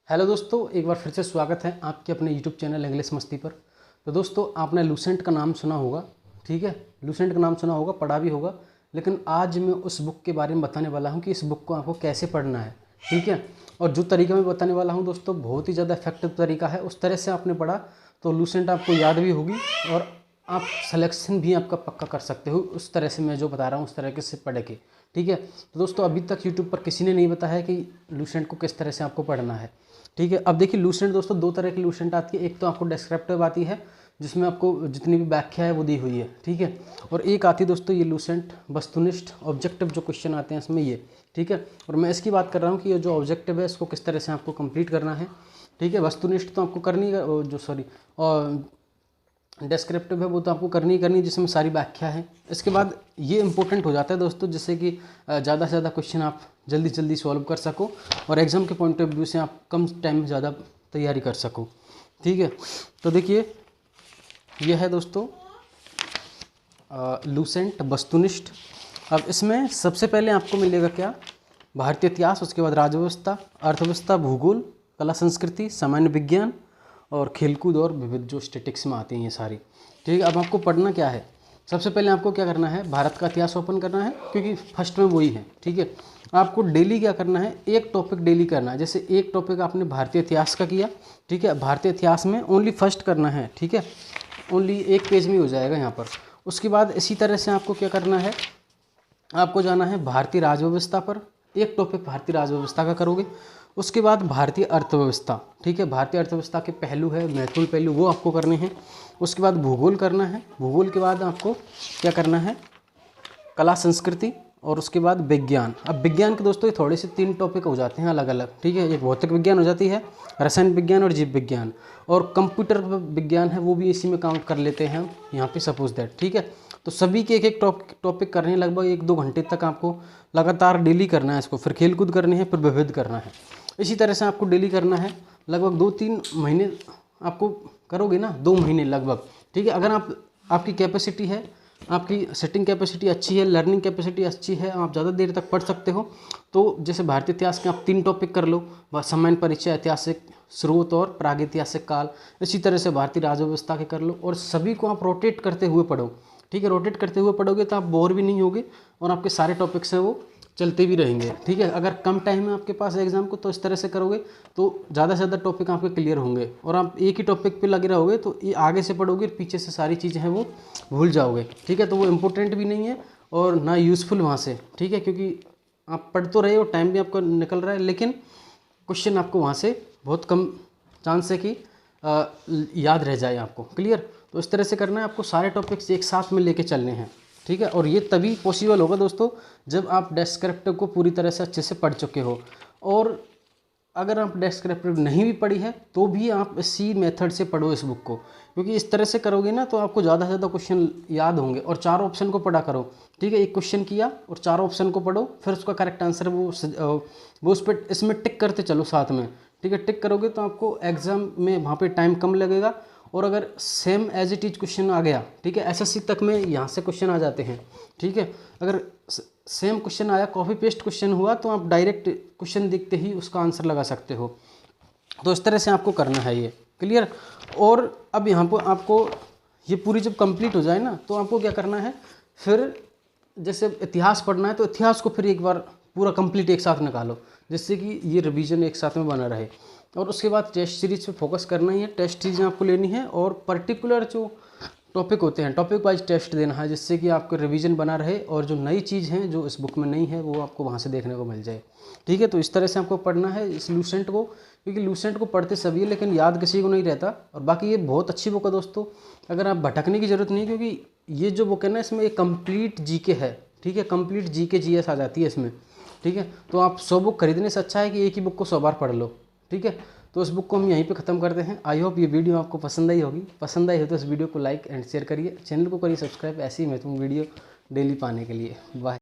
Hello दोस्तों, एक बार फिर से स्वागत है आपके अपने यूट्यूब चैनल इंग्लिश मस्ती पर। तो दोस्तों, आपने लूसेंट का नाम सुना होगा, ठीक है। लूसेंट का नाम सुना होगा, पढ़ा भी होगा। लेकिन आज मैं उस बुक के बारे में बताने वाला हूँ कि इस बुक को आपको कैसे पढ़ना है, ठीक है। और जो तरीका मैं बताने वाला हूँ दोस्तों, बहुत ही ज़्यादा इफेक्टिव तरीका है। उस तरह से आपने पढ़ा तो लूसेंट आपको याद भी होगी और आप सिलेक्शन भी आपका पक्का कर सकते हो। उस तरह से मैं जो बता रहा हूँ उस तरह से पढ़ के, ठीक है। तो दोस्तों, अभी तक यूट्यूब पर किसी ने नहीं बताया है कि लूसेंट को किस तरह से आपको पढ़ना है, ठीक है। अब देखिए, लूसेंट दोस्तों दो तरह की लूसेंट आती है। एक तो आपको डिस्क्रिप्टिव आती है जिसमें आपको जितनी भी व्याख्या है वो दी हुई है, ठीक है। और एक आती है दोस्तों ये लूसेंट वस्तुनिष्ठ ऑब्जेक्टिव जो क्वेश्चन आते हैं इसमें, ये ठीक है। और मैं इसकी बात कर रहा हूँ कि ये जो ऑब्जेक्टिव है इसको किस तरह से आपको कंप्लीट करना है, ठीक है। वस्तुनिष्ठ तो आपको करनी है, और डिस्क्रिप्टिव है वो तो आपको करनी ही करनी, जिसमें सारी व्याख्या है। इसके बाद ये इंपॉर्टेंट हो जाता है दोस्तों, जिससे कि ज़्यादा से ज़्यादा क्वेश्चन आप जल्दी जल्दी सॉल्व कर सको और एग्ज़ाम के पॉइंट ऑफ व्यू से आप कम टाइम में ज़्यादा तैयारी कर सको, ठीक है। तो देखिए, ये है दोस्तों लूसेंट वस्तुनिष्ठ। अब इसमें सबसे पहले आपको मिलेगा क्या, भारतीय इतिहास, उसके बाद राज्य व्यवस्था, अर्थव्यवस्था, भूगोल, कला संस्कृति, सामान्य विज्ञान और खेलकूद और विविध जो स्टैटिक्स में आती हैं ये सारी, ठीक है। अब आपको पढ़ना क्या है, सबसे पहले आपको क्या करना है, भारत का इतिहास ओपन करना है क्योंकि फर्स्ट में वही है, ठीक है। आपको डेली क्या करना है, एक टॉपिक डेली करना है। जैसे एक टॉपिक आपने भारतीय इतिहास का किया, ठीक है। भारतीय इतिहास में ओनली फर्स्ट करना है, ठीक है। ओनली एक पेज में हो जाएगा यहाँ पर। उसके बाद इसी तरह से आपको क्या करना है, आपको जाना है भारतीय राजव्यवस्था पर, एक टॉपिक भारतीय राजव्यवस्था का करोगे। उसके बाद भारतीय अर्थव्यवस्था, ठीक है। भारतीय अर्थव्यवस्था के पहलू है, महत्वपूर्ण पहलू, वो आपको करने हैं। उसके बाद भूगोल करना है। भूगोल के बाद आपको क्या करना है, कला संस्कृति और उसके बाद विज्ञान। अब विज्ञान के दोस्तों ये थोड़े से 3 टॉपिक हो जाते हैं अलग अलग, ठीक है। एक भौतिक विज्ञान हो जाती है, रसायन विज्ञान और जीव विज्ञान, और कंप्यूटर विज्ञान है वो भी इसी में काउंट कर लेते हैं हम यहाँ पे, सपोज दैट, ठीक है। तो सभी के एक एक टॉपिक करने हैं, लगभग 1-2 घंटे तक आपको लगातार डेली करना है इसको। फिर खेलकूद करनी है, फिर विविध करना है। इसी तरह से आपको डेली करना है, लगभग 2-3 महीने आपको करोगे ना, 2 महीने लगभग, ठीक है। अगर आपकी कैपेसिटी है, आपकी सेटिंग कैपेसिटी अच्छी है, लर्निंग कैपेसिटी अच्छी है, आप ज़्यादा देर तक पढ़ सकते हो, तो जैसे भारतीय इतिहास के आप 3 टॉपिक कर लो, सामान्य परिचय, ऐतिहासिक स्रोत और प्रागैतिहासिक काल। इसी तरह से भारतीय राजव्यवस्था के कर लो, और सभी को आप रोटेट करते हुए पढ़ो, ठीक है। रोटेट करते हुए पढ़ोगे तो आप बोर भी नहीं होगे और आपके सारे टॉपिक्स हैं वो चलते भी रहेंगे, ठीक है। अगर कम टाइम है आपके पास एग्जाम को, तो इस तरह से करोगे तो ज़्यादा से ज़्यादा टॉपिक आपके क्लियर होंगे, और आप एक ही टॉपिक पे लगे रहोगे तो ये आगे से पढ़ोगे, पीछे से सारी चीज़ें हैं वो भूल जाओगे, ठीक है। तो वो इम्पोर्टेंट भी नहीं है और ना यूज़फुल वहाँ से, ठीक है। क्योंकि आप पढ़ तो रहे हो, टाइम भी आपका निकल रहा है, लेकिन क्वेश्चन आपको वहाँ से बहुत कम चांस है कि याद रह जाए आपको, क्लियर। तो इस तरह से करना है आपको, सारे टॉपिक्स एक साथ में लेके चलने हैं, ठीक है। और ये तभी पॉसिबल होगा दोस्तों जब आप डिस्क्रिप्टिव को पूरी तरह से अच्छे से पढ़ चुके हो। और अगर आप डिस्क्रिप्टिव नहीं भी पढ़ी है तो भी आप इसी मेथड से पढ़ो इस बुक को, क्योंकि इस तरह से करोगे ना तो आपको ज़्यादा से ज़्यादा क्वेश्चन याद होंगे। और 4 ऑप्शन को पढ़ा करो, ठीक है। एक क्वेश्चन किया और 4 ऑप्शन को पढ़ो, फिर उसका करेक्ट आंसर वो उस पर इसमें टिक करते चलो साथ में, ठीक है। टिक करोगे तो आपको एग्ज़ाम में वहाँ पे टाइम कम लगेगा। और अगर same as it is question आ गया, ठीक है, एसएससी तक में यहाँ से क्वेश्चन आ जाते हैं, ठीक है। अगर सेम क्वेश्चन आया, कॉपी पेस्ट क्वेश्चन हुआ, तो आप डायरेक्ट क्वेश्चन देखते ही उसका आंसर लगा सकते हो। तो इस तरह से आपको करना है ये, क्लियर। और अब यहाँ पर आपको ये पूरी जब कंप्लीट हो जाए ना, तो आपको क्या करना है, फिर जैसे इतिहास पढ़ना है तो इतिहास को फिर एक बार पूरा कंप्लीट एक साथ निकालो, जिससे कि ये रिवीजन एक साथ में बना रहे। और उसके बाद टेस्ट सीरीज पे फोकस करना ही है, टेस्ट सीरीज आपको लेनी है, और पर्टिकुलर जो टॉपिक होते हैं टॉपिक वाइज टेस्ट देना है, जिससे कि आपको रिवीजन बना रहे और जो नई चीज़ हैं जो इस बुक में नहीं है वो आपको वहाँ से देखने को मिल जाए, ठीक है। तो इस तरह से आपको पढ़ना है इस लूसेंट को, क्योंकि लूसेंट को पढ़ते सभी है लेकिन याद किसी को नहीं रहता। और बाकी ये बहुत अच्छी बुक है दोस्तों, अगर आप भटकने की ज़रूरत नहीं है, क्योंकि ये जो बुक है ना इसमें एक कंप्लीट जीके है, ठीक है। कंप्लीट जीके जीएस आ जाती है इसमें, ठीक है। तो आप 100 बुक खरीदने से अच्छा है कि एक ही बुक को 100 बार पढ़ लो, ठीक है। तो इस बुक को हम यहीं पे ख़त्म करते हैं। आई होप ये वीडियो आपको पसंद आई होगी। पसंद आई हो तो इस वीडियो को लाइक एंड शेयर करिए, चैनल को करिए सब्सक्राइब ऐसी महत्वपूर्ण वीडियो डेली पाने के लिए। बाय।